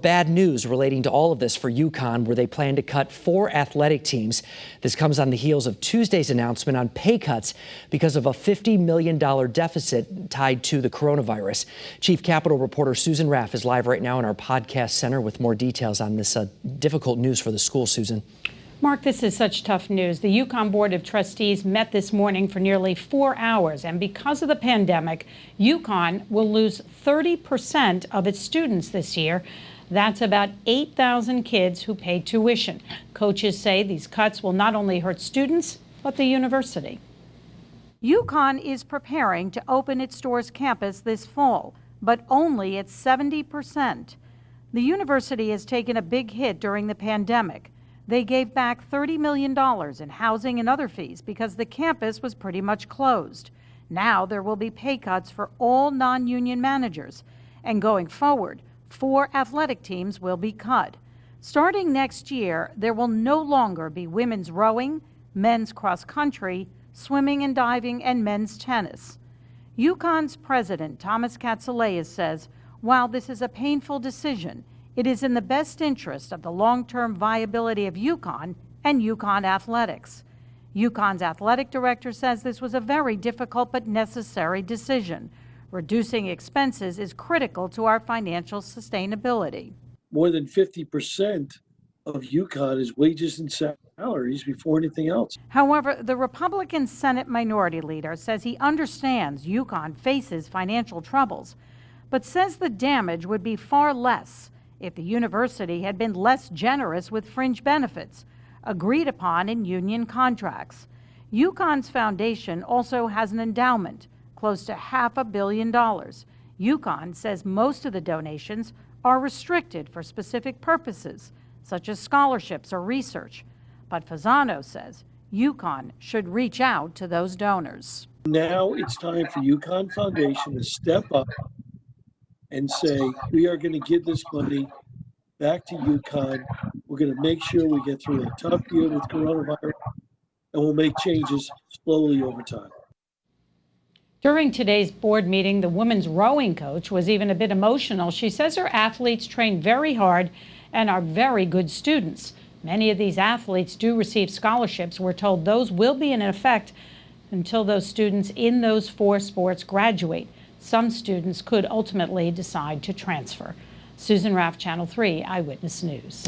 Bad news relating to all of this for UConn, where they plan to cut 4 athletic teams. This comes on the heels of Tuesday's announcement on pay cuts because of a $50 million deficit tied to the coronavirus. Chief Capitol reporter Susan Raff is live right now in our podcast center with more details on this difficult news for the school. Susan. Mark, this is such tough news. The UConn Board of Trustees met this morning for nearly 4 hours, and because of the pandemic, UConn will lose 30% of its students this year. That's about 8,000 kids who pay tuition. Coaches say these cuts will not only hurt students, but the university. UConn is preparing to open its Stores campus this fall, but only at 70%. The university has taken a big hit during the pandemic. They gave back $30 million in housing and other fees because the campus was pretty much closed. Now there will be pay cuts for all non-union managers. And going forward, 4 athletic teams will be cut. Starting next year, there will no longer be women's rowing, men's cross country, swimming and diving, and men's tennis. UConn's president, Thomas Katsileas, says, while this is a painful decision, it is in the best interest of the long-term viability of UConn and UConn athletics. UConn's athletic director says this was a very difficult but necessary decision. Reducing expenses is critical to our financial sustainability. More than 50% of UConn is wages and salaries before anything else. However, the Republican Senate Minority Leader says he understands UConn faces financial troubles, but says the damage would be far less if the university had been less generous with fringe benefits agreed upon in union contracts. UConn's foundation also has an endowment close to $500 million. UConn says most of the donations are restricted for specific purposes, such as scholarships or research. But Fasano says UConn should reach out to those donors. Now it's time for UConn Foundation to step up and say, we are going to give this money back to UConn. We're going to make sure we get through a tough year with coronavirus, and we'll make changes slowly over time. During today's board meeting, the women's rowing coach was even a bit emotional. She says her athletes train very hard and are very good students. Many of these athletes do receive scholarships. We're told those will be in effect until those students in those 4 sports graduate. Some students could ultimately decide to transfer. Susan Raff, Channel 3 Eyewitness News.